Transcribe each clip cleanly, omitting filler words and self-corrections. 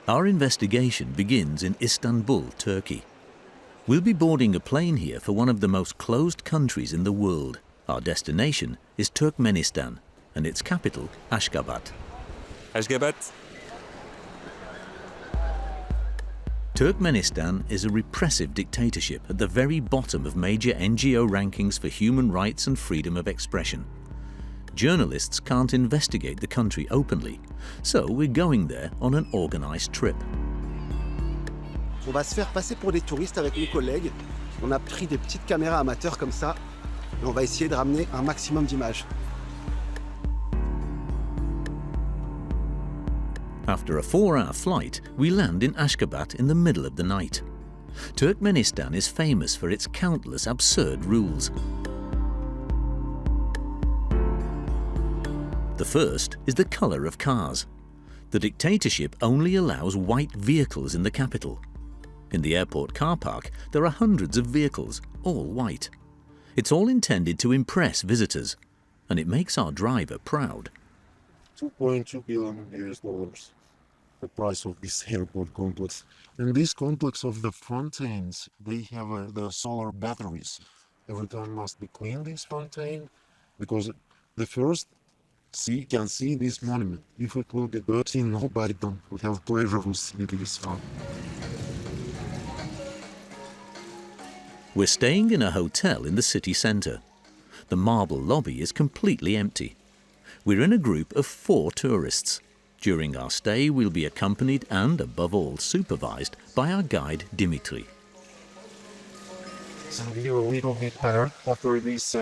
Our investigation begins in Istanbul, Turkey. We'll be boarding a plane here for one of the most closed countries in the world. Our destination is Turkmenistan and its capital, Ashgabat. Ashgabat. Turkmenistan is a repressive dictatorship at the very bottom of major NGO rankings for human rights and freedom of expression. Journalists can't investigate the country openly, so we're going there on an organized trip. On va se faire passer pour des touristes avec mes collègues. On a pris des petites caméras amateurs comme ça, et on va essayer de ramener un maximum d'images. After a 4-hour flight, we land in Ashgabat in the middle of the night. Turkmenistan is famous for its countless absurd rules. The first is the color of cars. The dictatorship only allows white vehicles in the capital. In the airport car park, there are hundreds of vehicles, all white. It's all intended to impress visitors, and it makes our driver proud. $2.2 billion, the price of this airport complex. In this complex of the fountains, they have the solar batteries. Every time must be cleaned, this fountain, because the first can see this monument. If it will get dirty, nobody will have pleasure of seeing this fountain. We're staying in a hotel in the city centre. The marble lobby is completely empty. We're in a group of 4 tourists. During our stay, we'll be accompanied and, above all, supervised by our guide Dimitri. So we are a little bit tired after this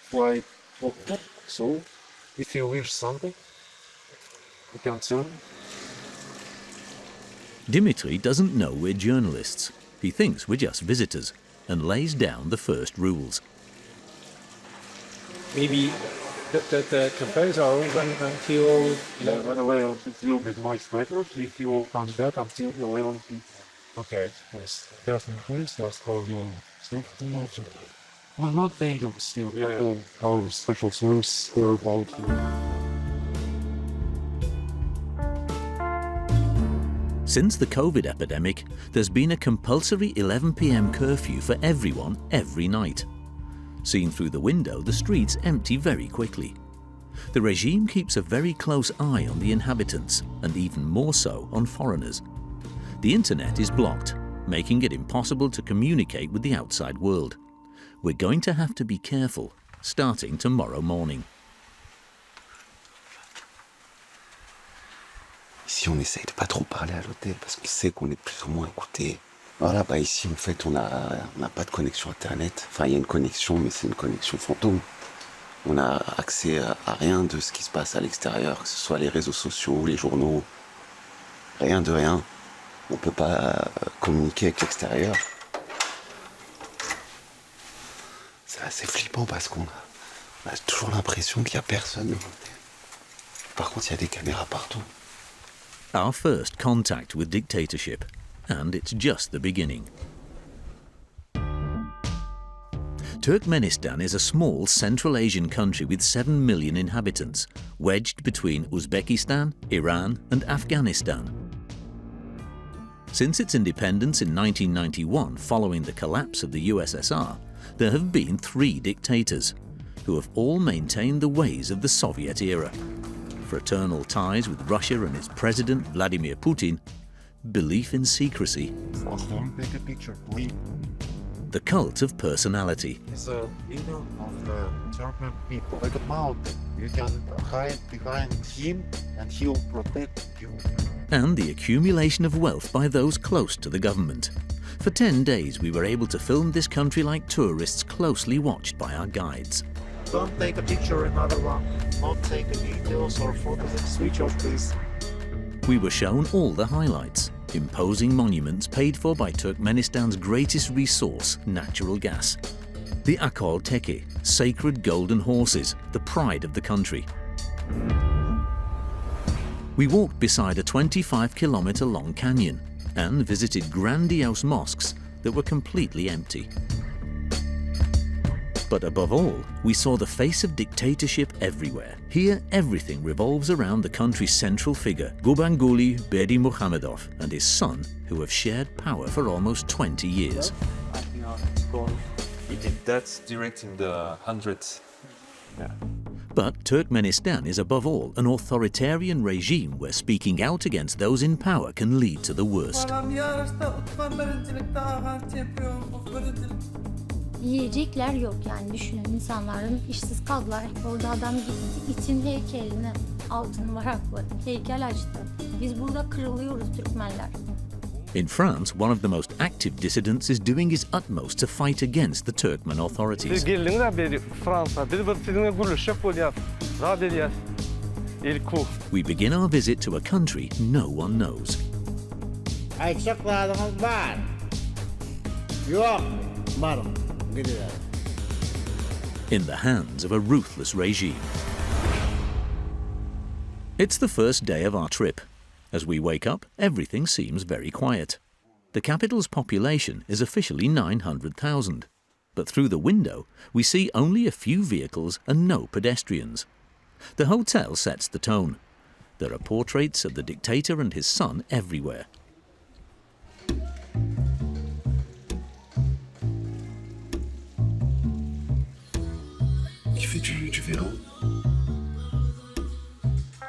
flight. So, if you wish something, you can tell me. Dimitri doesn't know we're journalists. He thinks we're just visitors and lays down the first rules. Maybe the campaigns are open until... By the way, it will be much better if you come back until 11 p.m. Okay, yes. Definitely, that's how you safety. Well, not dangerous still. Yeah. Our special service are about you. Since the COVID epidemic, there's been a compulsory 11 p.m. curfew for everyone every night. Seen through the window, the streets empty very quickly. The regime keeps a very close eye on the inhabitants, and even more so on foreigners. The internet is blocked, making it impossible to communicate with the outside world. We're going to have to be careful, starting tomorrow morning. Ici, on essaye de pas trop parler à l'hôtel parce qu'on sait qu'on est plus ou moins écouté. Voilà, bah ici, en fait, on n'a pas de connexion Internet. Enfin, il y a une connexion, mais c'est une connexion fantôme. On n'a accès à rien de ce qui se passe à l'extérieur, que ce soit les réseaux sociaux, les journaux. Rien de rien. On peut pas communiquer avec l'extérieur. C'est assez flippant parce qu'on a toujours l'impression qu'il n'y a personne. Par contre, il y a des caméras partout. Our first contact with dictatorship, and it's just the beginning. Turkmenistan is a small Central Asian country with 7 million inhabitants, wedged between Uzbekistan, Iran and Afghanistan. Since its independence in 1991, following the collapse of the USSR, there have been 3 dictators, who have all maintained the ways of the Soviet era. Fraternal ties with Russia and its president, Vladimir Putin, belief in secrecy, Take a picture, please. the cult of personality, He's a leader of the Turkmen people. Like a mountain. You can hide behind him and he'll protect you. and the accumulation of wealth by those close to the government. For 10 days, we were able to film this country like tourists, closely watched by our guides. Don't take a picture, another one. Not take videos or photos and switch off, please. We were shown all the highlights, imposing monuments paid for by Turkmenistan's greatest resource, natural gas. The Akol Teke, sacred golden horses, the pride of the country. We walked beside a 25-kilometre-long canyon and visited grandiose mosques that were completely empty. But above all, we saw the face of dictatorship everywhere. Here, everything revolves around the country's central figure, Gurbanguly Berdymukhamedov, and his son, who have shared power for almost 20 years. That's directing the hundreds. Yeah. But Turkmenistan is above all an authoritarian regime where speaking out against those in power can lead to the worst. Yiyecekler yok yani düşünün insanların işsiz kaldılar. Orada adam gitti için heykeline altın varaklı heykel açtı. Biz burada kırılıyoruz Türkmenler. In France, one of the most active dissidents is doing his utmost to fight against the Turkmen authorities. We begin our visit to a country no one knows. In the hands of a ruthless regime. It's the first day of our trip. As we wake up, everything seems very quiet. The capital's population is officially 900,000, but through the window we see only a few vehicles and no pedestrians. The hotel sets the tone. There are portraits of the dictator and his son everywhere. Il fait du vélo.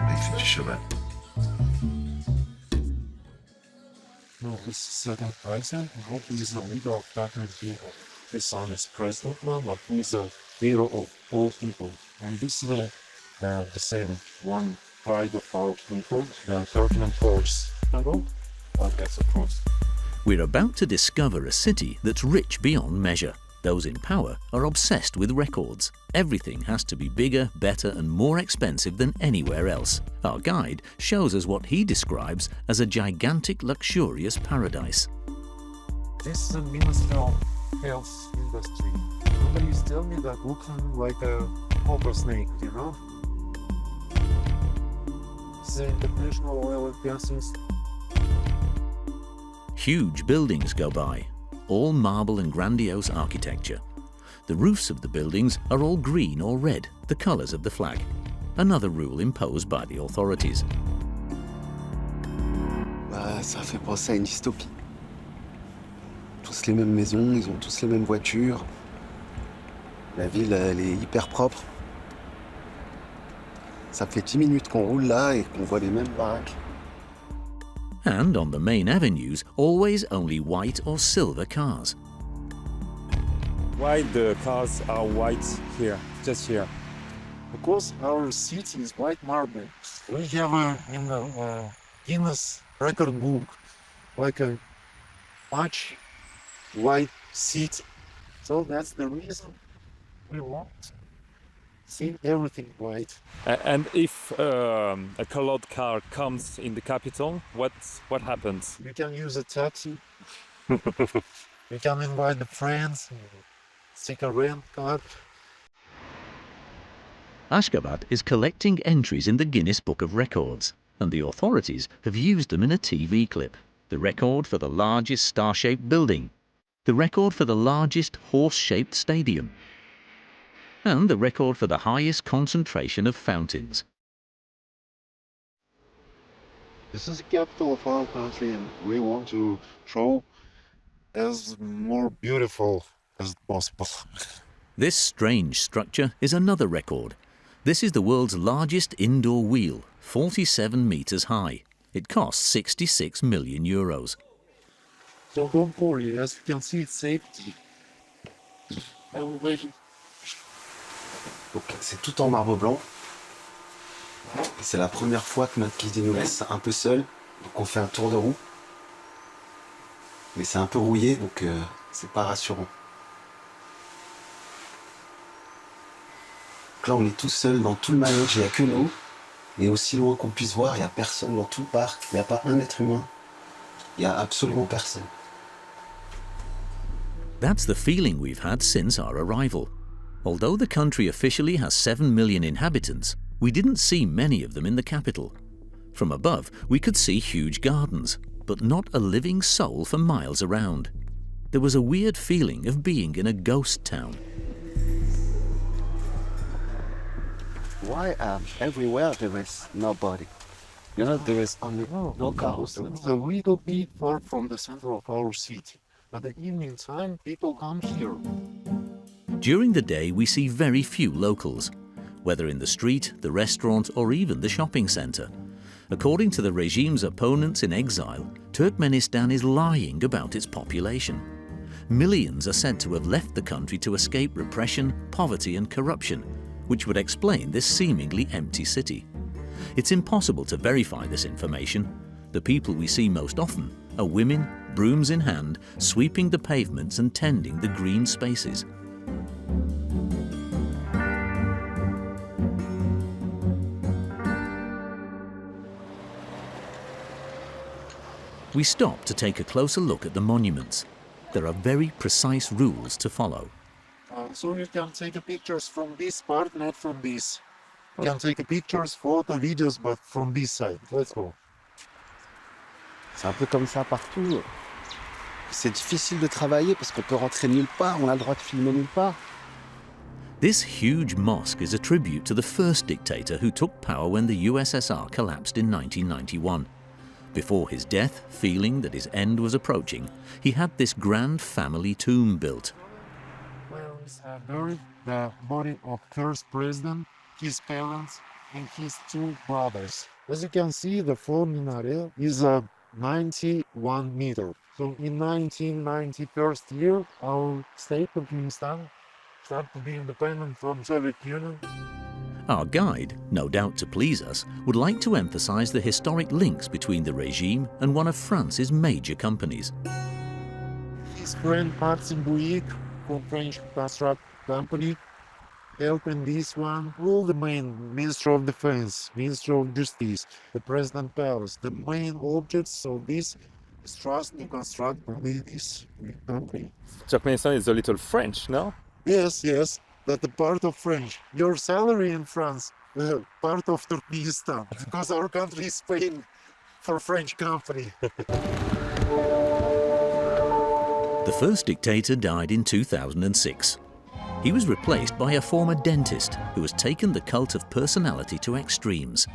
Il fait du cheval. No, this second person, he is the leader of that people. His son is president now, but he is a hero of all people. And this is the same one pride of our people, the Turkmen force. That's a cross. We're about to discover a city that's rich beyond measure. Those in power are obsessed with records. Everything has to be bigger, better and more expensive than anywhere else. Our guide shows us what he describes as a gigantic, luxurious paradise. This is the Ministry of Health industry. Somebody is telling me that looking like a cobra snake, you know? It's the International Oil and Gas Institute. Huge buildings go by, all marble and grandiose architecture. The roofs of the buildings are all green or red, the colours of the flag. Another rule imposed by the authorities. Ça fait penser à une dystopie. Tous les mêmes maisons, ils ont tous les mêmes voitures. La ville, elle est hyper propre. Ça fait 10 minutes qu'on roule là et qu'on voit les mêmes baraques. And on the main avenues, always only white or silver cars. Why the cars are white here, just here? Because our city is white marble. We have in the Guinness record book like a much white city. So that's the reason we want to see everything white. And if a colored car comes in the capital, what happens? You can use a taxi. You can invite the friends, take a rent car. Ashgabat is collecting entries in the Guinness Book of Records, and the authorities have used them in a TV clip. The record for the largest star-shaped building, the record for the largest horse-shaped stadium, and the record for the highest concentration of fountains. This is the capital of our country and we want to show as more beautiful as possible. This strange structure is another record. This is the world's largest indoor wheel, 47 meters high. It costs 66 million euros. So don't worry, as you can see, it's safety. Elevation. Donc c'est tout en marbre blanc. Et c'est la première fois que notre guide nous laisse un peu seul. Donc on fait un tour de roue. Mais c'est un peu rouillé, donc c'est pas rassurant. Donc là on est tout seul dans tout le manège, il n'y a que nous. Et aussi loin qu'on puisse voir, il n'y a personne dans tout le parc. Il n'y a pas un être humain. Il n'y a absolument personne. That's the feeling we've had since our arrival. Although the country officially has 7 million inhabitants, we didn't see many of them in the capital. From above, we could see huge gardens, but not a living soul for miles around. There was a weird feeling of being in a ghost town. Why everywhere there is nobody? You know, there is only no cars. It's a little bit far from the center of our city. At the evening time, people come here. During the day, we see very few locals, whether in the street, the restaurant, or even the shopping centre. According to the regime's opponents in exile, Turkmenistan is lying about its population. Millions are said to have left the country to escape repression, poverty, and corruption, which would explain this seemingly empty city. It's impossible to verify this information. The people we see most often are women, brooms in hand, sweeping the pavements and tending the green spaces. We stop to take a closer look at the monuments. There are very precise rules to follow. So you can take pictures from this part, not from this. You can take pictures, photo, videos, but from this side. Let's go. C'est un peu comme ça partout. C'est difficile de travailler parce qu'on peut rentrer nulle part, on a le droit de filmer nulle part. This huge mosque is a tribute to the first dictator who took power when the USSR collapsed in 1991. Before his death, feeling that his end was approaching, he had this grand family tomb built. Where is buried the body of first president, his parents, and his two brothers. As you can see, the full minaret is 91 meters. So in 1991 year, our state of Turkmenistan started to be independent from Soviet Union. Our guide, no doubt to please us, would like to emphasize the historic links between the regime and one of France's major companies. His friend Maxime Bouygues from French construct company helped in this one. All the main Minister of Defense, Minister of Justice, the President Palace, the main objects of this is trust to construct this country. Turkmenistan is a little French, no? Yes, that's the part of French. Your salary in France, part of Turkmenistan, because our country is paying for French company. The first dictator died in 2006. He was replaced by a former dentist who has taken the cult of personality to extremes.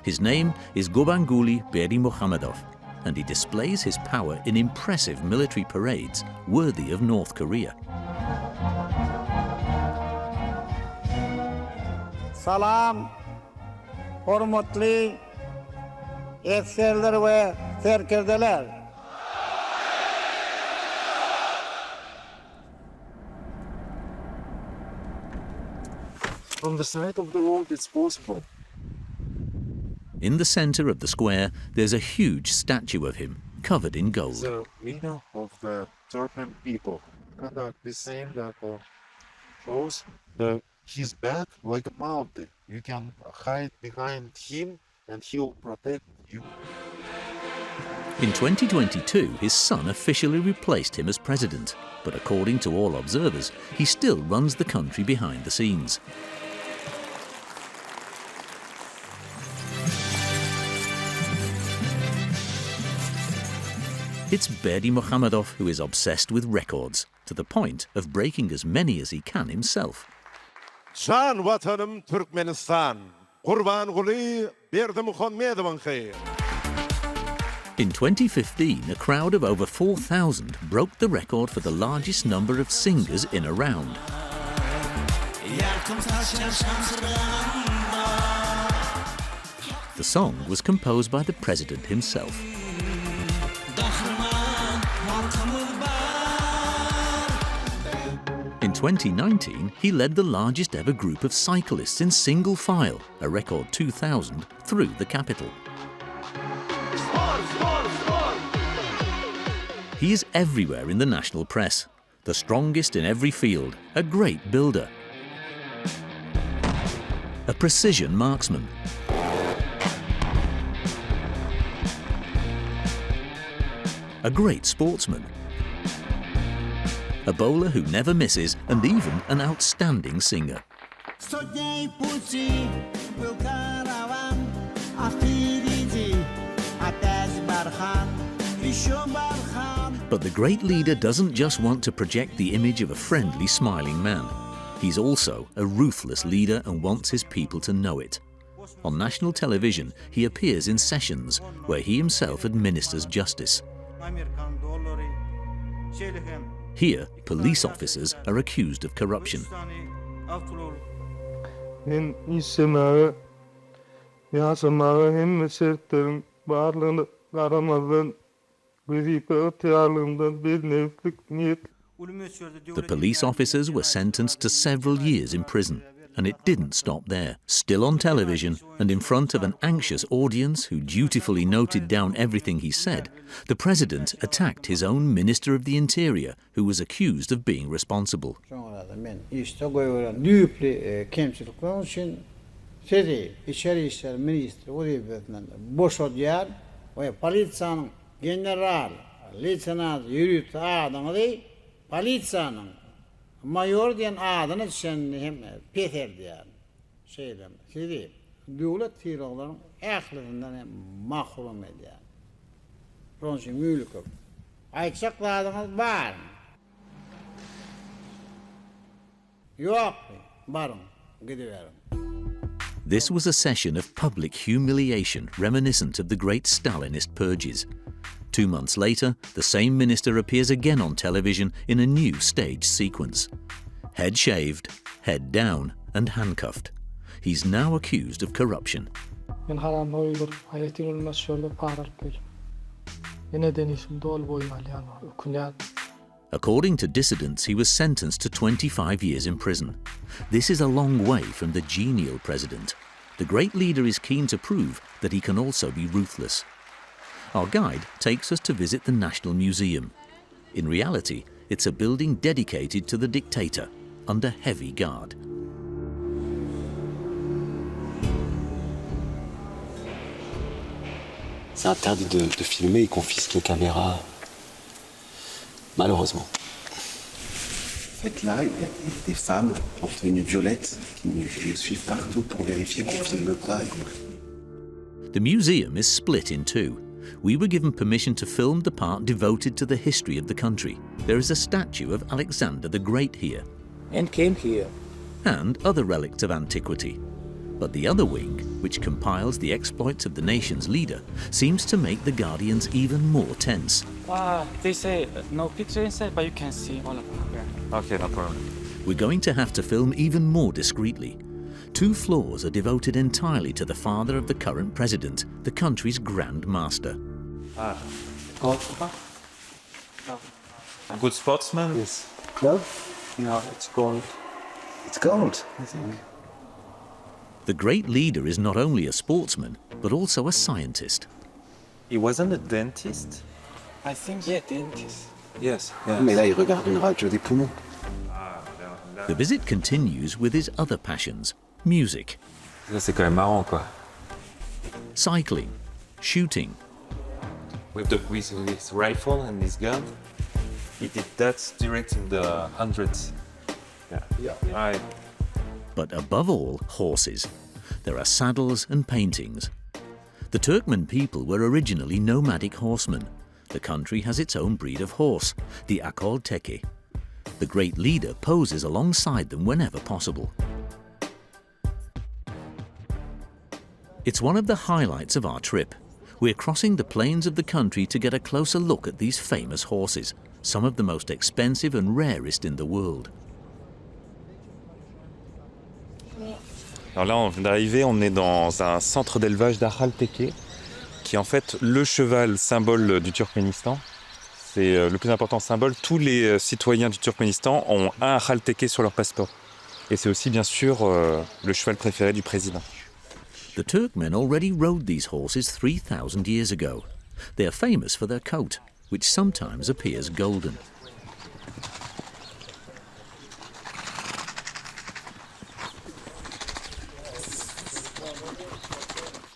His name is Gurbanguly Berdymukhamedov, and he displays his power in impressive military parades worthy of North Korea. Salam, hormatly, exceller ve serkerdeler. From the side of the road, it's possible. In the center of the square, there's a huge statue of him, covered in gold. The leader of the Turkmen people. Qatar, the same that shows his back like a mountain. You can hide behind him and he'll protect you. In 2022, his son officially replaced him as president, but according to all observers, he still runs the country behind the scenes. It's Berdymukhamedov who is obsessed with records, to the point of breaking as many as he can himself. Can vatanım Turkmenistan. Gurbanguly Berdymukhamedov'un khayr. In 2015, a crowd of over 4,000 broke the record for the largest number of singers in a round. The song was composed by the president himself. In 2019, he led the largest ever group of cyclists in single file, a record 2,000, through the capital. He is everywhere in the national press, the strongest in every field, a great builder, a precision marksman, a great sportsman, a bowler who never misses, and even an outstanding singer. But the great leader doesn't just want to project the image of a friendly, smiling man. He's also a ruthless leader and wants his people to know it. On national television, he appears in sessions where he himself administers justice. Here, police officers are accused of corruption. The police officers were sentenced to several years in prison, and it didn't stop there. Still on television, and in front of an anxious audience who dutifully noted down everything he said, the president attacked his own Minister of the Interior, who was accused of being responsible. Mayor diyen adını sen hem Peter diyen şeyden sizi devlet tiroların ahlakından hem mahrum ediyen. Ronsin mülküm. Ayçakladınız var. Yok. Barın. Gidiverin. This was a session of public humiliation reminiscent of the great Stalinist purges. 2 months later, the same minister appears again on television in a new stage sequence. Head shaved, head down, and handcuffed. He's now accused of corruption. According to Dissidents, he was sentenced to 25 years in prison. This is a long way from the genial president. The great leader is keen to prove that he can also be ruthless. Our guide takes us to visit the National Museum. In reality, it's a building dedicated to the dictator, under heavy guard. C'est interdit de filmer, ils confisquent les caméras. Malheureusement. En fait, là, il y a des femmes en tenue violette qui nous suivent partout pour vérifier qu'on ne filme pas. The museum is split in two. We were given permission to film the part devoted to the history of the country. There is a statue of Alexander the Great here. And came here. And other relics of antiquity. But the other wing, which compiles the exploits of the nation's leader, seems to make the Guardians even more tense. They say no picture inside, but you can see all of them. Okay, no problem. We're going to have to film even more discreetly. 2 floors are devoted entirely to the father of the current president, the country's Grand Master. Good sportsman? Yes. No? No, it's gold. It's gold, I think. The great leader is not only a sportsman, but also a scientist. He wasn't a dentist? I think, yeah, dentist. Yes. Mais là, il regarde une radio des poumons. The visit continues with his other passions, music, Ça, c'est quand même marrant, quoi. cycling, shooting, With his rifle and his gun, he did that direct in the hundreds. Yeah. Right. but above all, horses. There are saddles and paintings. The Turkmen people were originally nomadic horsemen. The country has its own breed of horse, the Akol Teke. The great leader poses alongside them whenever possible. It's one of the highlights of our trip. We're crossing the plains of the country to get a closer look at these famous horses, some of the most expensive and rarest in the world. Alors là, on vient d'arriver, on est dans un centre d'élevage d'Akhal Teke, qui est en fait le cheval symbole du Turkménistan. C'est le plus important symbole. Tous les citoyens du Turkménistan ont un Akhal Teke sur leur passeport. Et c'est aussi, bien sûr, le cheval préféré du président. The Turkmen already rode these horses 3,000 years ago. They are famous for their coat, which sometimes appears golden.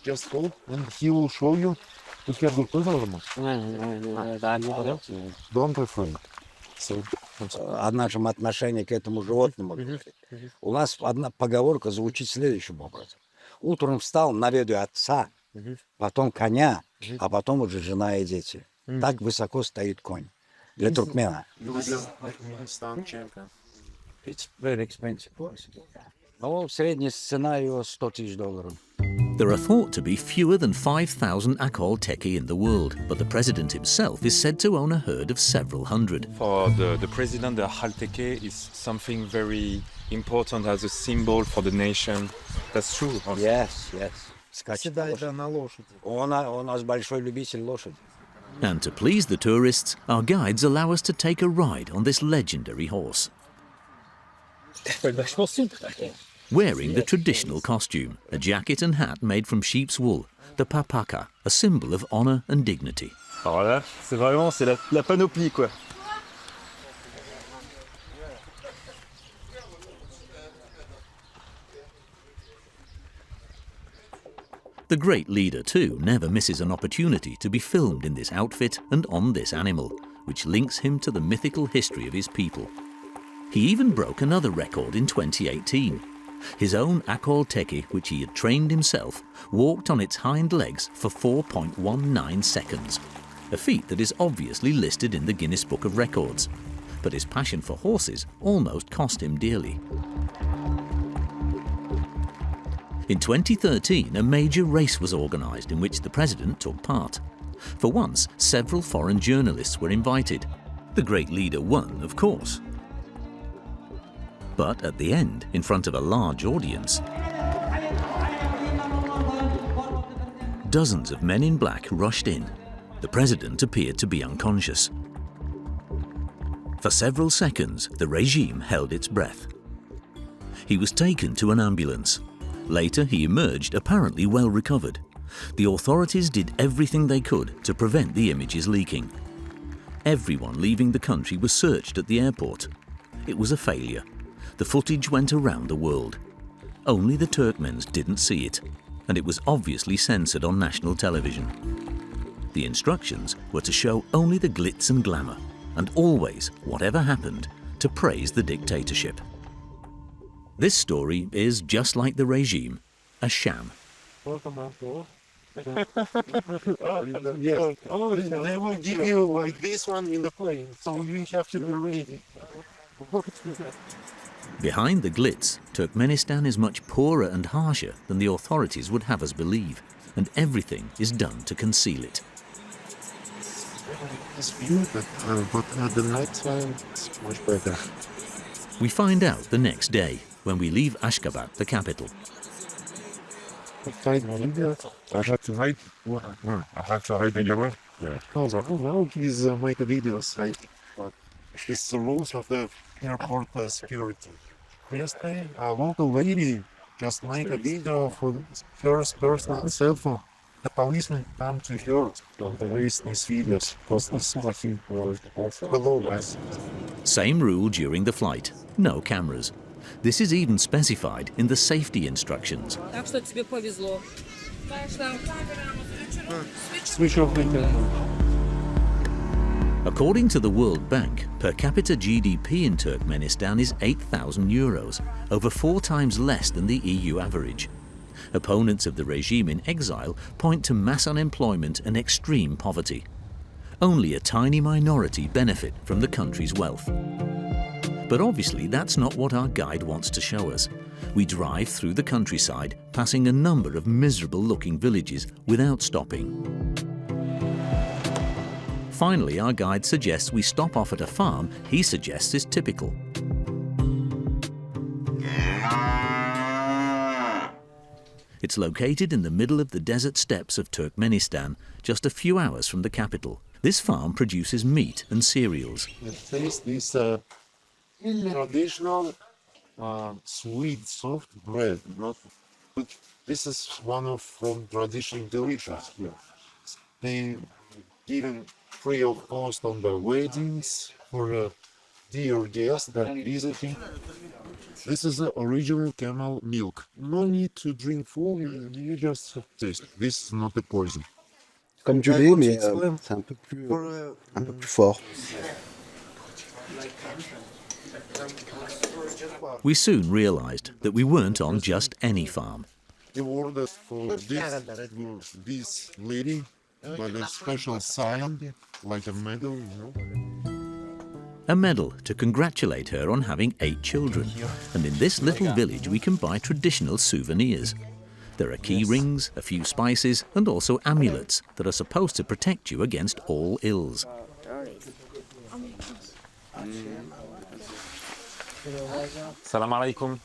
Just go and he will show you to have the government. Don't afraid. So, О нашем отношении к этому животному. У нас одна поговорка звучит следующим образом. Утром встал, наведу отца, потом коня, а потом уже жена и дети. Так высоко стоит конь для туркмена. It's very expensive. Ну, средняя цена его $100 000. There are thought to be fewer than 5,000 Akol Teki in the world, but the president himself is said to own a herd of several hundred. For the president, the Ahal Teke is something very important as a symbol for the nation. That's true. Also. Yes. Скачет на лошади. Он у нас большой любитель лошади. And to please the tourists, our guides allow us to take a ride on this legendary horse. Wearing the traditional costume, a jacket and hat made from sheep's wool, the papaka, a symbol of honor and dignity. Alors là, c'est la panoplie, quoi. The great leader, too, never misses an opportunity to be filmed in this outfit and on this animal, which links him to the mythical history of his people. He even broke another record in 2018. His own Akol Teki, which he had trained himself, walked on its hind legs for 4.19 seconds, a feat that is obviously listed in the Guinness Book of Records. But his passion for horses almost cost him dearly. In 2013, a major race was organised in which the president took part. For once, several foreign journalists were invited. The great leader won, of course. But at the end, in front of a large audience, dozens of men in black rushed in. The president appeared to be unconscious. For several seconds, the regime held its breath. He was taken to an ambulance. Later, he emerged apparently well recovered. The authorities did everything they could to prevent the images leaking. Everyone leaving the country was searched at the airport. It was a failure. The footage went around the world. Only the Turkmens didn't see it, and it was obviously censored on national television. The instructions were to show only the glitz and glamour, and always, whatever happened, to praise the dictatorship. This story is just like the regime, a sham. Yes. Oh, they will give you like this one in the plane, so you have to be ready. Behind the glitz, Turkmenistan is much poorer and harsher than the authorities would have us believe, and everything is done to conceal it. It's beautiful, but at the night time, it's much better. We find out the next day, when we leave Ashgabat, the capital. I have to hide. I have to hide in the room. Yeah. Now he's make videos, right? But it's the rules of the airport security. Yesterday, a local lady just made a video for first person cell phone. The policeman come to her to raise these videos because it's something below us. Same rule during the flight, no cameras. This is even specified in the safety instructions. Switch off the camera. According to the World Bank, per capita GDP in Turkmenistan is €8,000, over 4 times less than the EU average. Opponents of the regime in exile point to mass unemployment and extreme poverty. Only a tiny minority benefit from the country's wealth. But obviously that's not what our guide wants to show us. We drive through the countryside, passing a number of miserable-looking villages without stopping. Finally, our guide suggests we stop off at a farm he suggests is typical. It's located in the middle of the desert steppes of Turkmenistan, just a few hours from the capital. This farm produces meat and cereals. It tastes this traditional sweet, soft bread. This is one of from traditional delicious here. They given free of cost on the weddings for dear guests that visiting. This is the original camel milk. No need to drink full, you just taste. This is not a poison. Comme du lait, mais c'est un peu plus fort. We soon realized that we weren't on just any farm. The order for this lady, but a special sign, like a medal, you know. a medal to congratulate her on having 8 children. And in this little village we can buy traditional souvenirs. There are key rings, a few spices, and also amulets that are supposed to protect you against all ills. Salam alaikum.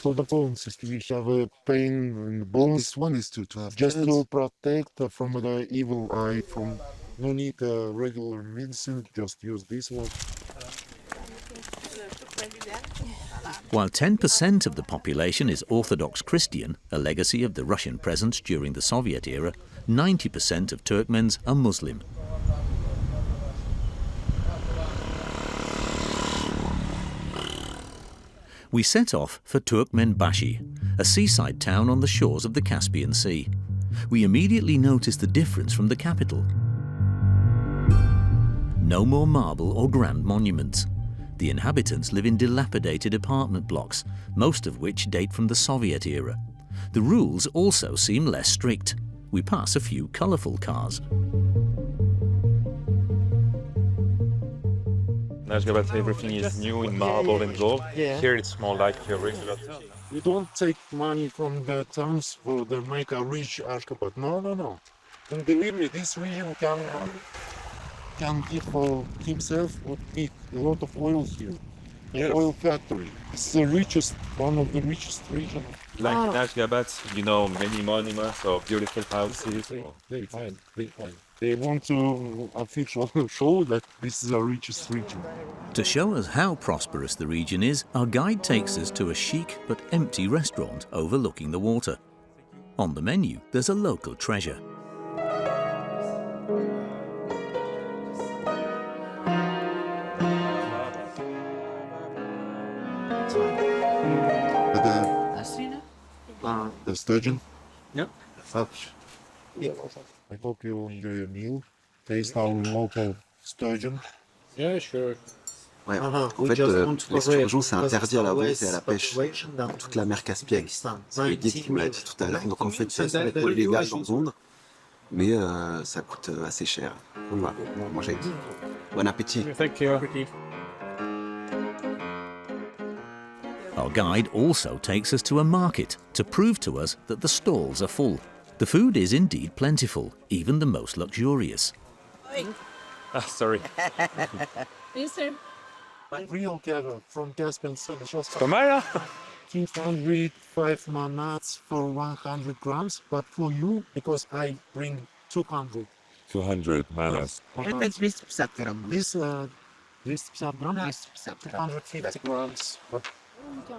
For the bones, if we have a pain in the bones, this one is to just to protect from the evil eye. From no need regular medicine, just use this one. While 10% of the population is Orthodox Christian, a legacy of the Russian presence during the Soviet era, 90% of Turkmens are Muslim. We set off for Turkmenbashi, a seaside town on the shores of the Caspian Sea. We immediately noticed the difference from the capital. No more marble or grand monuments. The inhabitants live in dilapidated apartment blocks, most of which date from the Soviet era. The rules also seem less strict. We pass a few colourful cars. In Ashgabat, everything is new in marble and gold. Here it's more like a regular town. You don't take money from the towns for to make a rich Ashgabat. No. And believe me, this region can give for himself or make a lot of oil here. Yes. Oil factory. It's the richest, one of the richest regions. Like in Ashgabat, you know, many monuments or beautiful houses. They fine. They want to officially show that this is the richest region. To show us how prosperous the region is, our guide takes us to a chic but empty restaurant overlooking the water. On the menu, there's a local treasure. The sturgeon? Yep. I hope you enjoy your meal. Taste our local sturgeon. Yeah, sure. Ouais. En fait, l'esturgeon, c'est interdit à la vente et à la pêche dans toute la mer Caspienne. C'est le guide qui me l'a dit tout à l'heure. Donc en fait, c'est illégal dans Londres, mais ça coûte assez cher. Donc voilà, mangez. Bon appétit. Thank you. Our guide also takes us to a market to prove to us that the stalls are full. The food is indeed plentiful, even the most luxurious. Sorry. Real cattle from Caspian Sea. Pas mal, hein? 205 manats for 100 grams, but for you, because I bring 200. 200 manas. This 250 grams.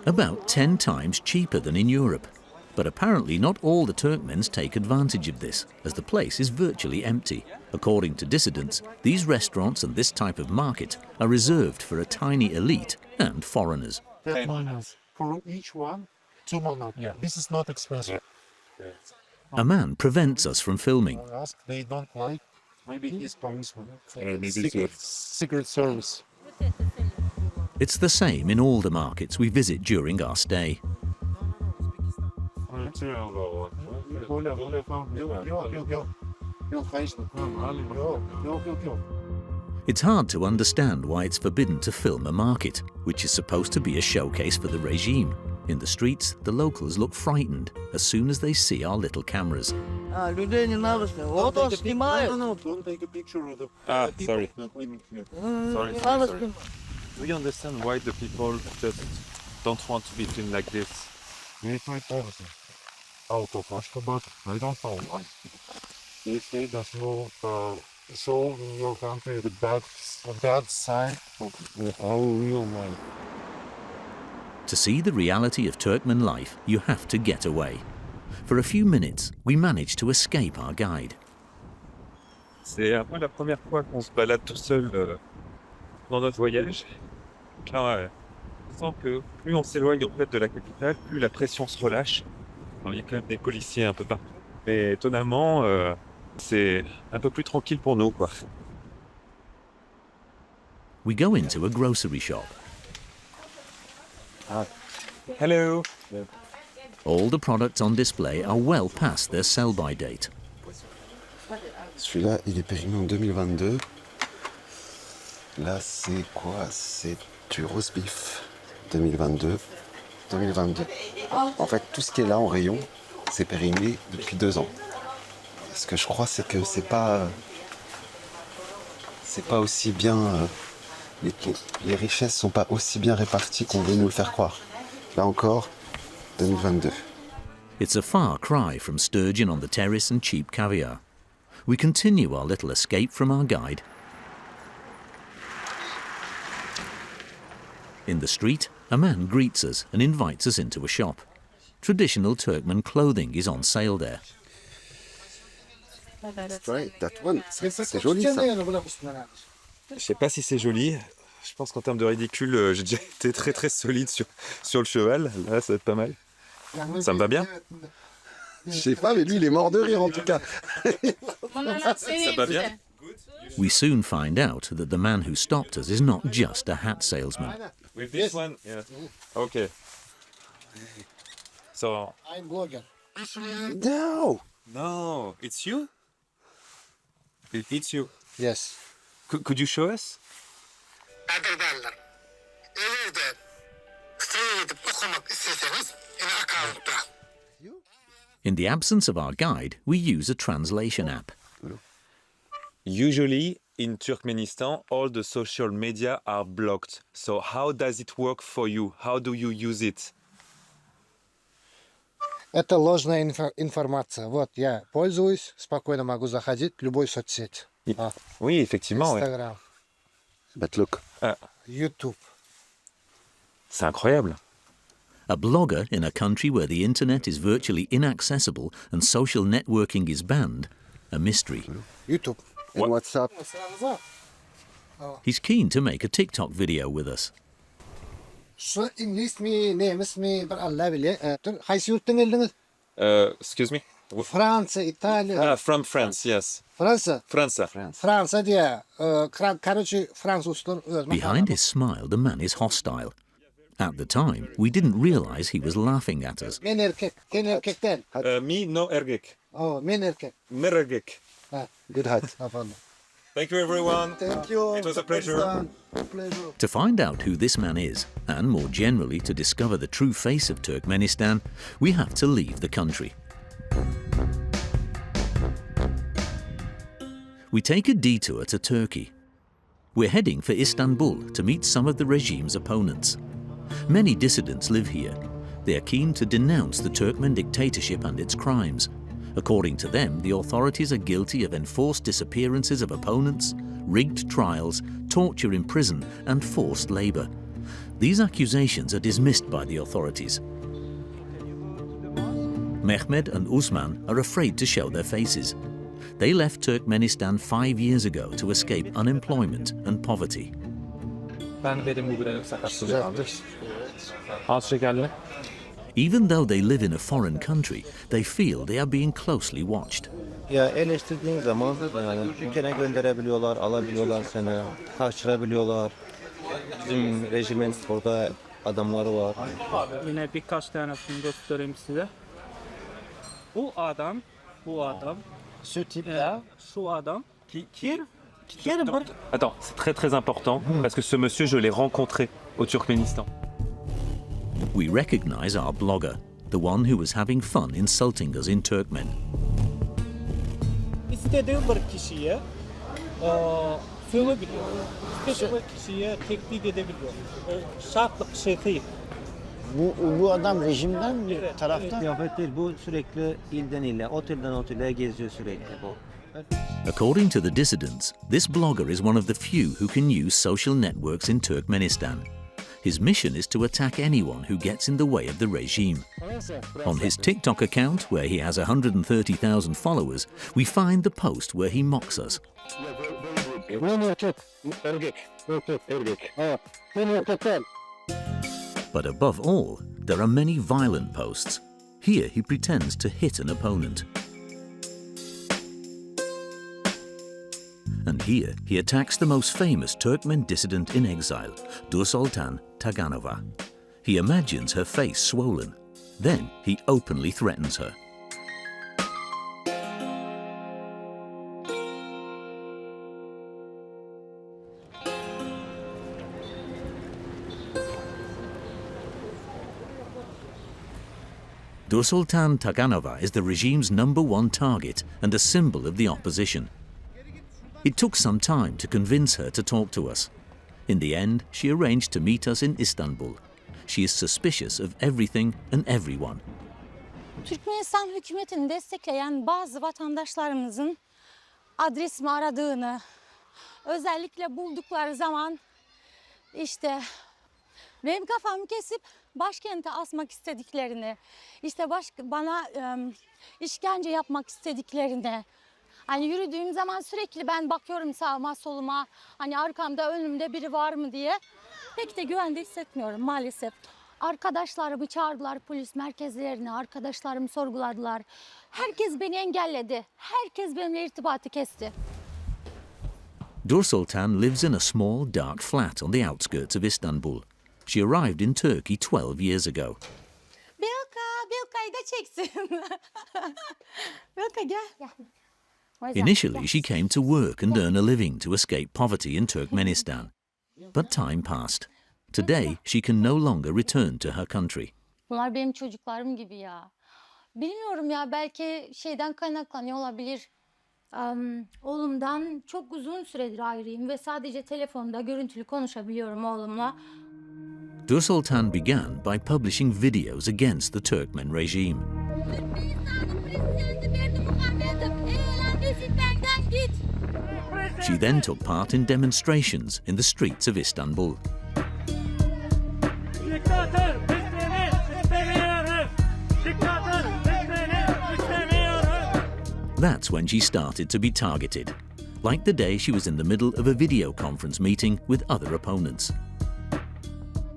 About 10 times cheaper than in Europe. But apparently not all the Turkmens take advantage of this, as the place is virtually empty. According to Dissidents, these restaurants and this type of market are reserved for a tiny elite and foreigners. 10 manats. For each one, 2 manats. Yeah. This is not expensive. A man prevents us from filming. Ask, they don't like. Maybe he's policeman. Secret service. It's the same in all the markets we visit during our stay. It's hard to understand why it's forbidden to film a market, which is supposed to be a showcase for the regime. In the streets, the locals look frightened as soon as they see our little cameras. No, don't take a picture of the Sorry. Sorry. Do you understand why the people just don't want to be filmed like this? They fight everything. Out of Ashgabat, I don't know why. They say that no show in your country the bad side of our real life. To see the reality of Turkmen life, you have to get away. For a few minutes, we manage to escape our guide. C'est un peu la première fois qu'on se balade tout seul dans notre voyage. Là, on sent que plus on s'éloigne en fait de la capitale, plus la pression se relâche. Alors, il y a quand même des policiers un peu partout. Mais étonnamment, c'est un peu plus tranquille pour nous, quoi. We go into a grocery shop. Hello. All the products on display are well past their sell-by date. Celui-là, il est périmé en 2022. Là, c'est quoi? C'est du roast beef 2022. 2022. En fait, tout ce qui est là en rayon, c'est périmé depuis 2 ans. Ce que je crois, c'est que c'est pas aussi bien. Les richesses sont pas aussi bien réparties qu'on veut nous le faire croire. Là encore, 2022. It's a far cry from sturgeon on the terrace and cheap caviar. We continue our little escape from our guide. In the street, a man greets us and invites us into a shop. Traditional Turkmen clothing is on sale there. Right, that one. C'est joli ça. Je sais pas si c'est joli. Je pense qu'en termes de ridicule, j'ai déjà été très très solide sur le cheval. Là, ça va être pas mal. Ça me va bien? Je sais pas, mais lui, il est mort de rire en tout cas. Ça va bien? We soon find out that the man who stopped us is not just a hat salesman. With this one? Yeah. Okay. So... I'm blogger. No! No, it's you? It's you. Yes. Could you show us? In the absence of our guide, we use a translation app. Usually in Turkmenistan, all the social media are blocked. So how does it work for you? How do you use it? Это ложная информация. Вот, я пользуюсь, спокойно могу заходить в любой соцсеть. Oui, effectivement. Instagram, But look. YouTube. C'est incroyable. A blogger in a country where the internet is virtually inaccessible and social networking is banned, a mystery. YouTube. And WhatsApp. He's keen to make a TikTok video with us. Şu İngiliz mi, Nemis mi, bir Allah bilir. Haysi yurttan geldiniz? Excuse me? Fransa, İtalya. From France, yes. Fransa. Fransa. diye. Короче, Fransızlar özmek. Behind his smile, the man is hostile. At the time, we didn't realize he was laughing at us. Men erkek. Sen erkekten. Me, no erkek. Oh, men erkek. Mererkek. Good hat. Thank you, everyone. Thank you. It was a pleasure. To find out who this man is, and more generally to discover the true face of Turkmenistan, we have to leave the country. We take a detour to Turkey. We're heading for Istanbul to meet some of the regime's opponents. Many dissidents live here. They are keen to denounce the Turkmen dictatorship and its crimes. According to them, the authorities are guilty of enforced disappearances of opponents, rigged trials, torture in prison, and forced labor. These accusations are dismissed by the authorities. Mehmed and Usman are afraid to show their faces. They left Turkmenistan 5 years ago to escape unemployment and poverty. Ben Berdymukhamedov sakatlığı. Az şekerli. Even though they live in a foreign country, they feel they are being closely watched. Ya eleştirdiğin zaman yani ülkene gönderebiliyorlar, alabiliyorlar seni, kaçırabiliyorlar. Bizim rejimin orada adamları var. Yine birkaç tanesini göstereyim size. Bu adam, Şu tip şu adam. Attends, c'est très très important parce que ce monsieur, je l'ai rencontré au Turkménistan. We recognize our blogger, the one who was having fun insulting us in Turkmen. İstediği bir kişiye söyleyebiliyor. İstediği bir kişiye tehdit edebiliyor. Şartlık şey değil. bu adam rejimden bir tarafta. Kıyafet değil, bu sürekli ilden ile, otelden otele geziyor sürekli bu. According to the Dissidents, this blogger is one of the few who can use social networks in Turkmenistan. His mission is to attack anyone who gets in the way of the regime. On his TikTok account, where he has 130,000 followers, we find the post where he mocks us. But above all, there are many violent posts. Here he pretends to hit an opponent. And here he attacks the most famous Turkmen dissident in exile, Dursultan Taganova. He imagines her face swollen. Then he openly threatens her. Nursultan Taganova is the regime's #1 target and a symbol of the opposition. It took some time to convince her to talk to us. In the end, she arranged to meet us in Istanbul. She is suspicious of everything and everyone. Türkmenistan hükümetini destekleyen bazı vatandaşlarımızın adresimi aradığını, özellikle buldukları zaman işte benim kafamı kesip başkente asmak istediklerini, işte bana işkence yapmak istediklerini, hani yürüdüğüm zaman sürekli ben bakıyorum sağıma soluma, hani arkamda önümde biri var mı diye pek de güvende hissetmiyorum maalesef. Arkadaşlarımı çağırdılar polis merkezlerine, arkadaşlarımı sorguladılar. Herkes beni engelledi, herkes benimle irtibatı kesti. Nursultan lives in a small, dark flat on the outskirts of Istanbul. She arrived in Turkey 12 years ago. Bilka'yı da çeksin. Bilka gel. Initially, she came to work and earn a living to escape poverty in Turkmenistan. But time passed. Today, she can no longer return to her country. Bunlar benim çocuklarım gibi ya. Bilmiyorum ya, belki şeyden kaynaklanıyor olabilir. Oğlumdan çok uzun süredir ayrıyım ve sadece telefonda görüntülü konuşabiliyorum oğlumla. Nursultan began by publishing videos against the Turkmen regime. She then took part in demonstrations in the streets of Istanbul. That's when she started to be targeted, like the day she was in the middle of a video conference meeting with other opponents.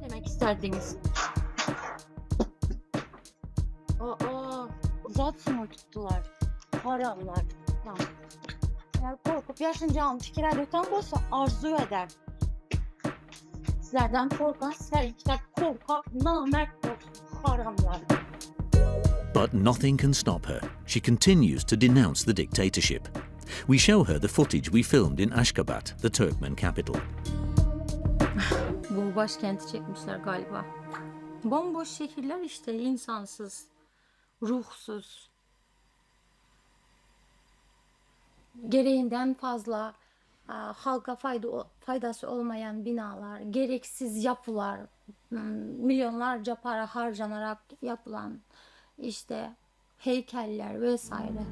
Demek isterdiniz. Uzatma tuttular. Haramlar. Eğer korkup yaşayacağım fikirlerden olsa arzu eder. Sizlerden korkan, sizlerden korkak, namert haramlar. But nothing can stop her. She continues to denounce the dictatorship. We show her the footage we filmed in Ashgabat, the Turkmen capital. Bu başkenti çekmişler galiba. Bomboş şehirler işte, insansız, ruhsuz. Gereğinden fazla halka faydası olmayan binalar, gereksiz yapılar, milyonlarca para harcanarak yapılan işte heykeller vesaire.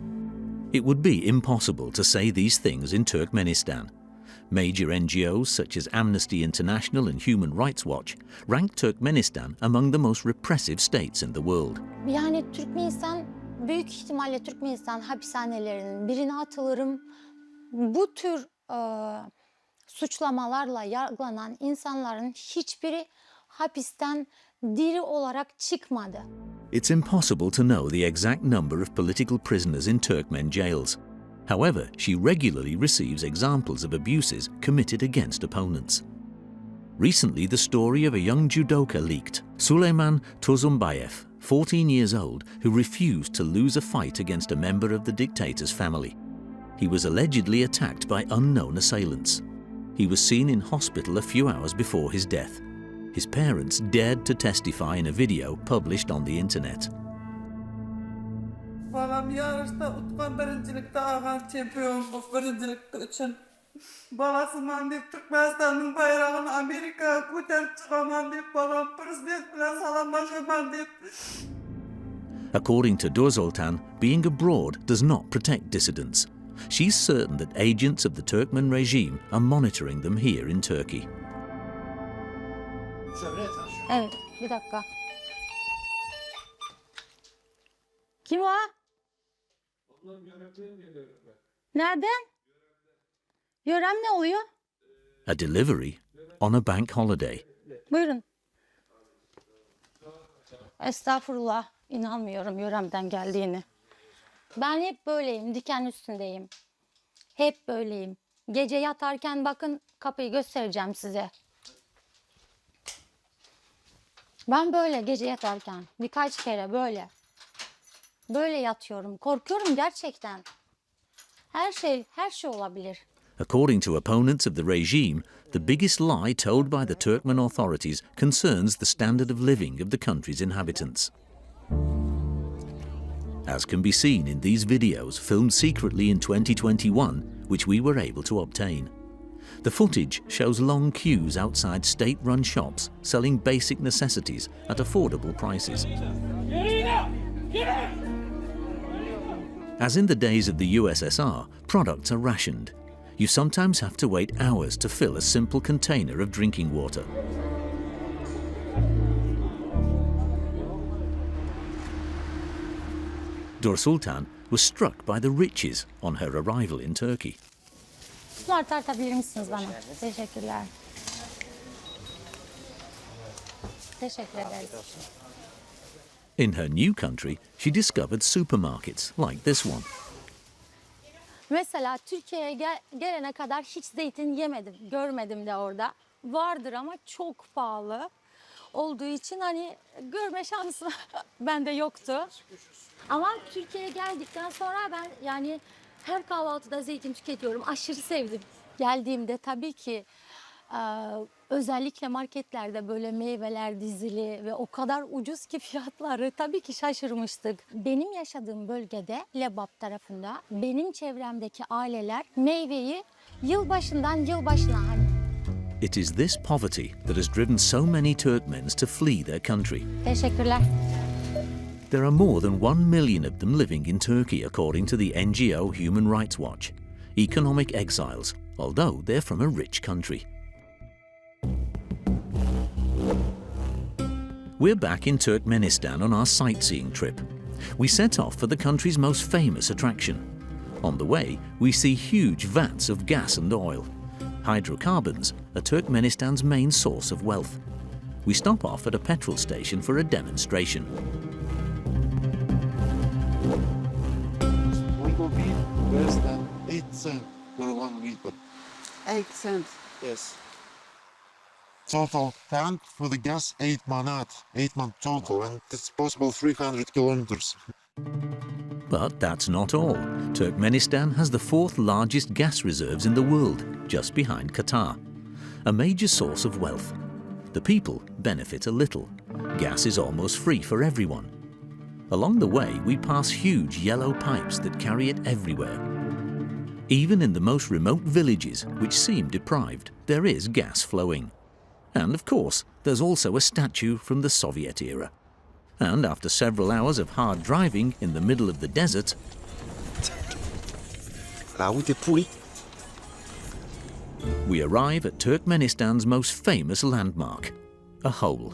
It would be impossible to say these things in Turkmenistan. Major NGOs such as Amnesty International and Human Rights Watch rank Turkmenistan among the most repressive states in the world. Yani Türkmenistan, büyük ihtimalle Türkmenistan hapishanelerinin birine atılırım. Bu tür suçlamalarla yargılanan insanların hiçbiri hapisten diri olarak çıkmadı. It's impossible to know the exact number of political prisoners in Turkmen jails. However, she regularly receives examples of abuses committed against opponents. Recently, the story of a young judoka leaked. Süleyman Tuzumbayev, 14 years old, who refused to lose a fight against a member of the dictator's family. He was allegedly attacked by unknown assailants. He was seen in hospital a few hours before his death. His parents dared to testify in a video published on the internet. Balam yarışta utkan birincilikte ağan şampiyon birincilik için. Balasından deyip Türkmenistan'ın bayrağını Amerika'ya ko'tarib çıkaman deyip balam prezident bilan salamlaşaman deyip. According to Nursultan, being abroad does not protect dissidents. She's certain that agents of the Turkmen regime are monitoring them here in Turkey. Evet, bir dakika. Kim o? Nereden? Yörem ne oluyor? A delivery on a bank holiday. Buyurun. Estağfurullah, inanmıyorum yöremden geldiğini. Ben hep böyleyim, diken üstündeyim. Hep böyleyim. Gece yatarken bakın, kapıyı göstereceğim size. Ben böyle gece yatarken birkaç kere böyle yatıyorum. Korkuyorum gerçekten. Her şey olabilir. According to opponents of the regime, the biggest lie told by the Turkmen authorities concerns the standard of living of the country's inhabitants. as can be seen in these videos filmed secretly in 2021, which we were able to obtain. The footage shows long queues outside state-run shops selling basic necessities at affordable prices. As in the days of the USSR, products are rationed. You sometimes have to wait hours to fill a simple container of drinking water. Dur Sultan was struck by the riches on her arrival in Turkey. Bunlar tartabilir misiniz bana? Teşekkürler. Teşekkür ederiz. In her new country, she discovered supermarkets like this one. Mesela Türkiye'ye gelene kadar hiç zeytin yemedim, görmedim de orada. Vardır ama çok pahalı olduğu için hani görme şansı bende yoktu. Ama Türkiye'ye geldikten sonra ben yani her kahvaltıda zeytin tüketiyorum. Aşırı sevdim. Geldiğimde tabii ki özellikle marketlerde böyle meyveler dizili ve o kadar ucuz ki fiyatları tabii ki şaşırmıştık. Benim yaşadığım bölgede Lebap tarafında benim çevremdeki aileler meyveyi yılbaşından yılbaşına hani. It is this poverty that has driven so many Turkmens to flee their country. Teşekkürler. There are more than 1 million of them living in Turkey, according to the NGO Human Rights Watch. Economic exiles, although they're from a rich country. We're back in Turkmenistan on our sightseeing trip. We set off for the country's most famous attraction. On the way, we see huge vats of gas and oil. Hydrocarbons are Turkmenistan's main source of wealth. We stop off at a petrol station for a demonstration. We will be less than 8 cents per 1 liter. 8 cents. Yes. Total tank for the gas 8 manat, 8 man total, and it's possible 300 kilometers. But that's not all. Turkmenistan has the 4th largest gas reserves in the world, just behind Qatar. A major source of wealth. The people benefit a little. Gas is almost free for everyone. Along the way, we pass huge yellow pipes that carry it everywhere. Even in the most remote villages, which seem deprived, there is gas flowing. And of course, there's also a statue from the Soviet era. And after several hours of hard driving in the middle of the desert, La route est pourrie. we arrive at Turkmenistan's most famous landmark, a hole.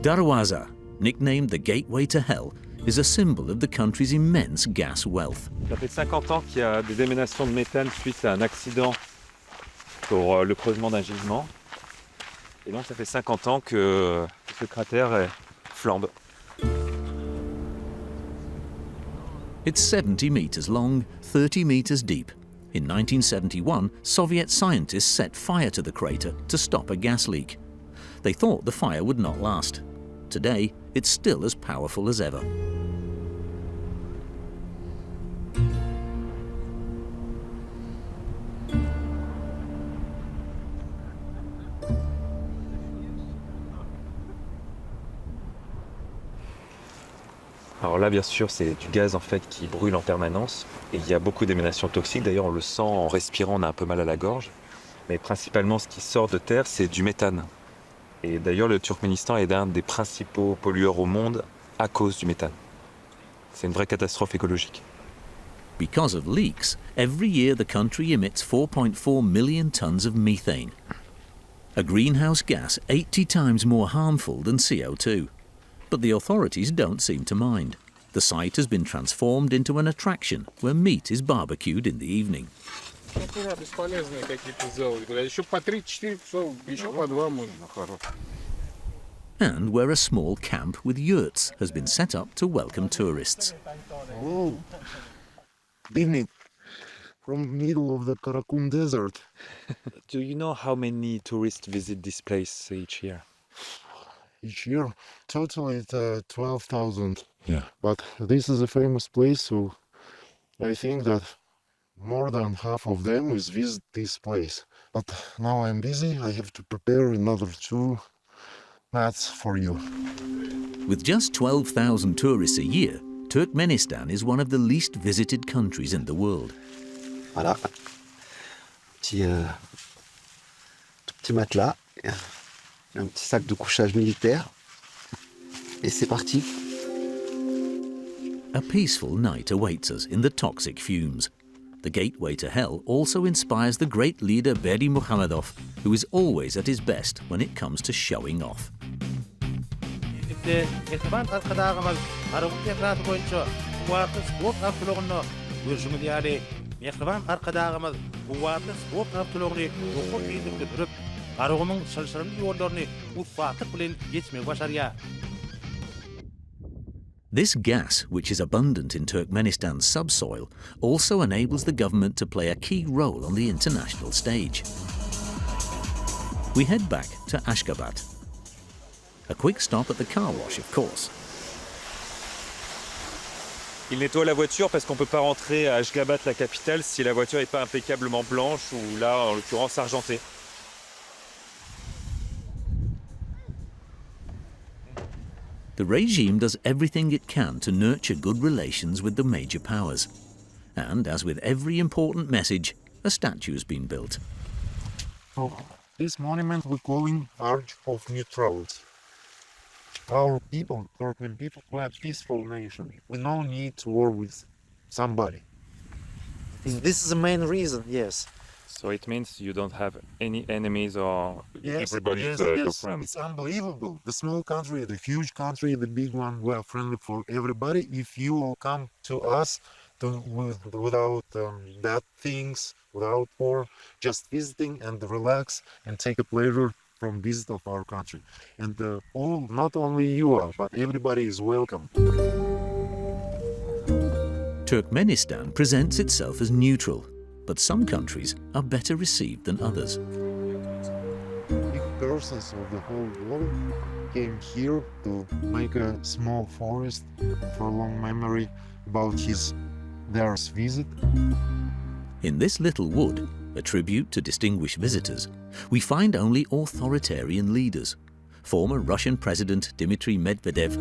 Darwaza, nicknamed the gateway to hell, is a symbol of the country's immense gas wealth. Ça fait 50 ans qu'il y a des émanations de méthane suite à un accident pour le creusement d'un gisement. Et donc ça fait 50 ans que ce cratère flambe. It's 70 meters long, 30 meters deep. In 1971, Soviet scientists set fire to the crater to stop a gas leak. They thought the fire would not last. Today, it's still as powerful as ever. Alors là, bien sûr, c'est du gaz en fait qui brûle en permanence. Et il y a beaucoup d'émanations toxiques. D'ailleurs, on le sent en respirant, on a un peu mal à la gorge. Mais principalement, ce qui sort de terre, c'est du méthane. Et d'ailleurs, le Turkménistan est l'un des principaux pollueurs au monde à cause du méthane. C'est une vraie catastrophe écologique. Because of leaks, every year the country emits 4.4 million tons of methane, a greenhouse gas 80 times more harmful than CO2. But the authorities don't seem to mind. The site has been transformed into an attraction where meat is barbecued in the evening. And where a small camp with yurts has been set up to welcome tourists. Oh, evening from middle of the Karakum Desert. Do you know how many tourists visit this place each year? Each year, totally 12,000. Yeah. But this is a famous place, so I think that more than half of them is visit this place. But now I'm busy, I have to prepare another 2 mats for you. With just 12,000 tourists a year, Turkmenistan is one of the least visited countries in the world. Voilà. Tout petit matelas, un petit sac de couchage militaire. Et c'est parti. A peaceful night awaits us in the toxic fumes. The gateway to hell also inspires the great leader Berdymukhamedov, who is always at his best when it comes to showing off. This gas, which is abundant in Turkmenistan's subsoil, also enables the government to play a key role on the international stage. We head back to Ashgabat. A quick stop at the car wash, of course. Il nettoie la voiture parce qu'on ne peut pas rentrer à Ashgabat, la capitale, si la voiture n'est pas impeccablement blanche ou là, en l'occurrence, argentée. The regime does everything it can to nurture good relations with the major powers. And as with every important message, a statue has been built. So this monument we're calling Arch of Neutrality. Our people, Turkmen people, we're a peaceful nation. We don't need to war with somebody. This is the main reason, yes. So it means you don't have any enemies or Yes, everybody's yes, your friend. it's unbelievable. The small country, the huge country, the big one, we are friendly for everybody. If you will come to us without bad things, without war, just visiting and relax and take a pleasure from visit of our country. And not only you are, but everybody is welcome. Turkmenistan presents itself as neutral, but some countries are better received than others. Big persons of the whole world came here to make a small forest for a long memory about their visit. In this little wood, a tribute to distinguished visitors, we find only authoritarian leaders. Former Russian President Dmitry Medvedev,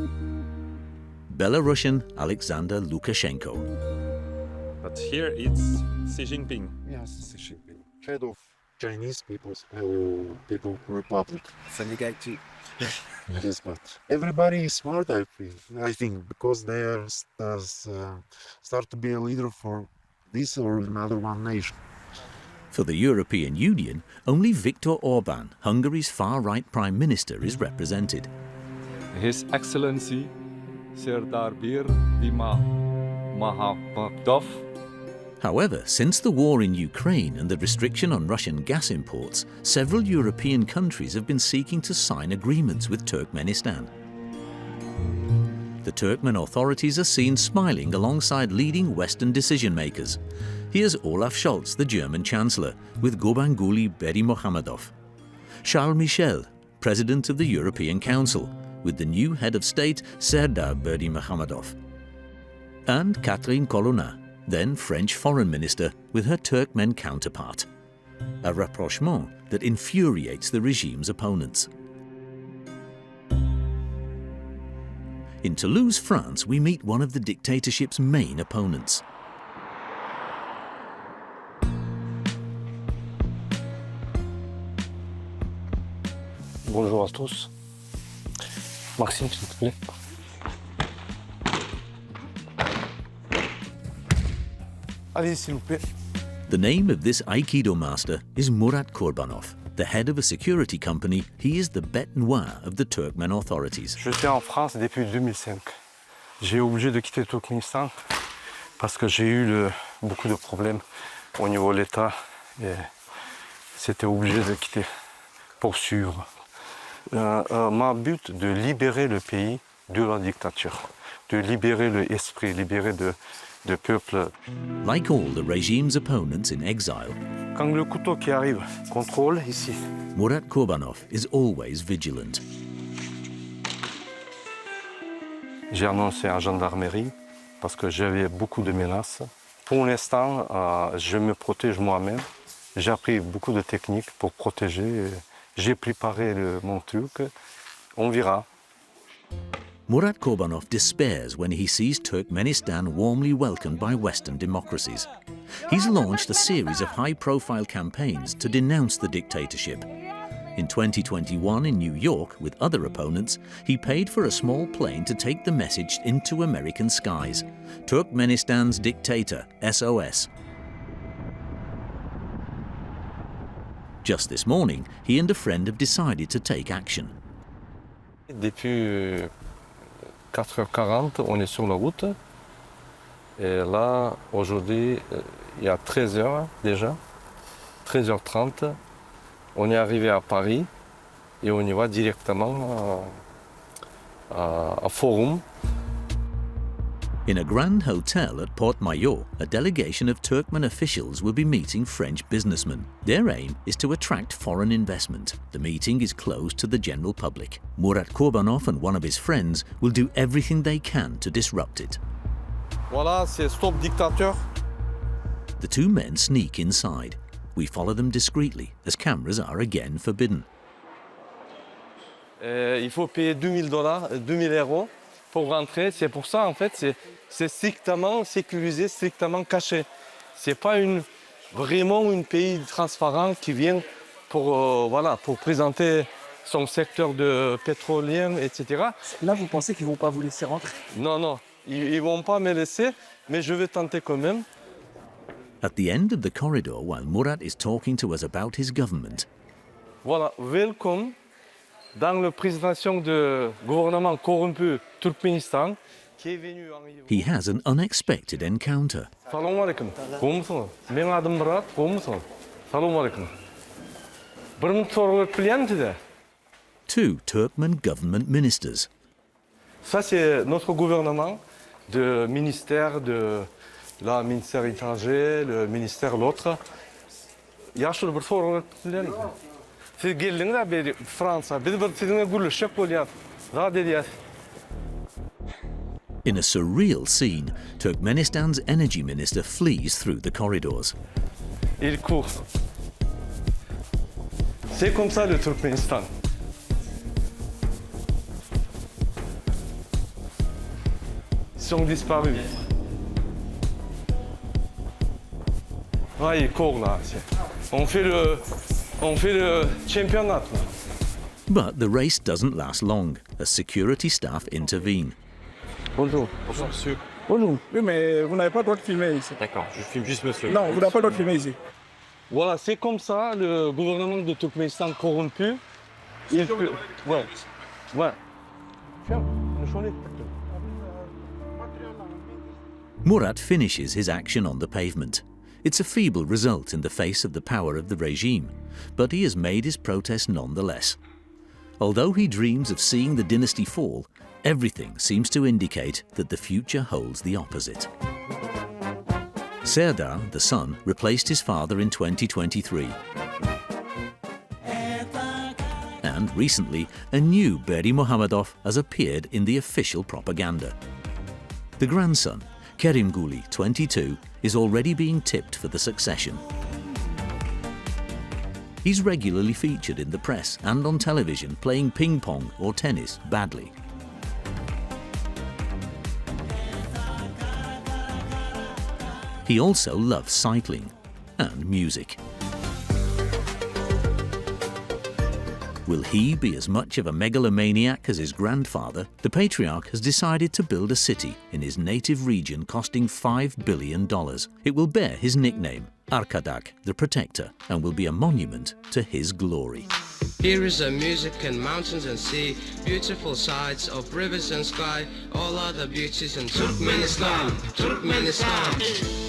Belarusian Alexander Lukashenko. But here it's Xi Jinping. Yes, Xi Jinping, head of Chinese People's Republic. Yes, but everybody is smart, I think, because they are start to be a leader for this or another one nation. For the European Union, only Viktor Orban, Hungary's far-right Prime Minister, is represented. His Excellency Serdar Berdymukhamedov. However, since the war in Ukraine and the restriction on Russian gas imports, several European countries have been seeking to sign agreements with Turkmenistan. The Turkmen authorities are seen smiling alongside leading Western decision-makers. Here's Olaf Scholz, the German Chancellor, with Gurbanguly Berdymukhamedov. Charles Michel, President of the European Council, with the new head of state, Serdar Berdymukhamedov. And Catherine Colonna, then French Foreign Minister, with her Turkmen counterpart. A rapprochement that infuriates the regime's opponents. In Toulouse, France, we meet one of the dictatorship's main opponents. Bonjour à tous. Maxime, s'il te plaît. Allez, s'il vous plaît. The name of this Aikido master is Murat Kurbanov. The head of a security company, he is the bête noire of the Turkmen authorities. J'étais en France depuis 2005. J'ai obligé de quitter le Turkménistan parce que j'ai eu beaucoup de problèmes au niveau de l'État et c'était obligé de quitter pour suivre. Ma but de libérer le pays de la dictature, de libérer l'esprit, libérer de peuple. Like all the regime's opponents in exile, Quand le couteau qui arrive, contrôle ici. Murat Kurbanov is always vigilant. J'ai annoncé à la gendarmerie parce que j'avais beaucoup de menaces. Pour l'instant, je me protège moi-même. J'ai appris beaucoup de techniques pour protéger. J'ai préparé mon truc. On verra. Murat Kurbanov despairs when he sees Turkmenistan warmly welcomed by Western democracies. He's launched a series of high-profile campaigns to denounce the dictatorship. In 2021 in New York, with other opponents, he paid for a small plane to take the message into American skies. Turkmenistan's dictator, SOS. Just this morning, he and a friend have decided to take action. Depuis 4h40, on est sur la route. Et là, aujourd'hui, il y a 13h déjà, 13h30. On est arrivé à Paris et on y va directement à Forum. In a grand hotel at Port Mayor, a delegation of Turkmen officials will be meeting French businessmen. Their aim is to attract foreign investment. The meeting is closed to the general public. Murat Kurbanov and one of his friends will do everything they can to disrupt it. Voilà, c'est Stop Dictator. The two men sneak inside. We follow them discreetly, as cameras are again forbidden. Il faut payer $2000, 2000 euros pour rentrer. C'est pour ça, en fait, c'est strictement sécurisé, strictement caché. C'est pas vraiment un pays transparent qui vient pour, pour présenter son secteur de pétrolier, etc. Là, vous pensez qu'ils vont pas vous laisser rentrer? Non, non, ils vont pas me laisser, mais je vais tenter quand même. At the end of the corridor, while Murat is talking to us about his government, Voilà, welcome dans la présentation du gouvernement corrompu Turkménistan qui est venu en... he has an unexpected encounter. Salam alaikum. Komsun. Benim adım Murat. Komsun. Salam alaikum. Bir minut sorular bilen de. Two Turkmen government ministers. Ça c'est notre gouvernement, de ministère de la ministère étranger, le ministère l'autre. Yaşlı bir sorular bilen. Siz geldiniz beri Fransa. Biz bir sizinle görüşecek bolyat. Rahat ediyat. In a surreal scene, Turkmenistan's energy minister flees through the corridors. Il court. C'est comme ça le Turkménistan. Ils sont disparus. Ah, il court là. On fait le championnat. But the race doesn't last long, as security staff intervene. Bonjour. Bonjour monsieur. Bonjour. Oui, mais vous n'avez pas le droit de filmer ici. D'accord, je filme juste monsieur. Non, vous n'avez pas le droit de filmer ici. Voilà, c'est comme ça le gouvernement de Turkménistan corrompu. Il peut... Ouais. Ouais. Murat finishes his action on the pavement. It's a feeble result in the face of the power of the regime, but he has made his protest nonetheless. Although he dreams of seeing the dynasty fall, everything seems to indicate that the future holds the opposite. Serdar, the son, replaced his father in 2023. And recently, a new Berdymukhamedov has appeared in the official propaganda. The grandson, Kerim Guli, 22, is already being tipped for the succession. He's regularly featured in the press and on television playing ping pong or tennis badly. He also loves cycling and music. Will he be as much of a megalomaniac as his grandfather? The patriarch has decided to build a city in his native region costing $5 billion. It will bear his nickname, Ashgabat, the Protector, and will be a monument to his glory. Here is a music and mountains and sea, beautiful sights of rivers and sky, all other beauties in Turkmenistan, Turkmenistan.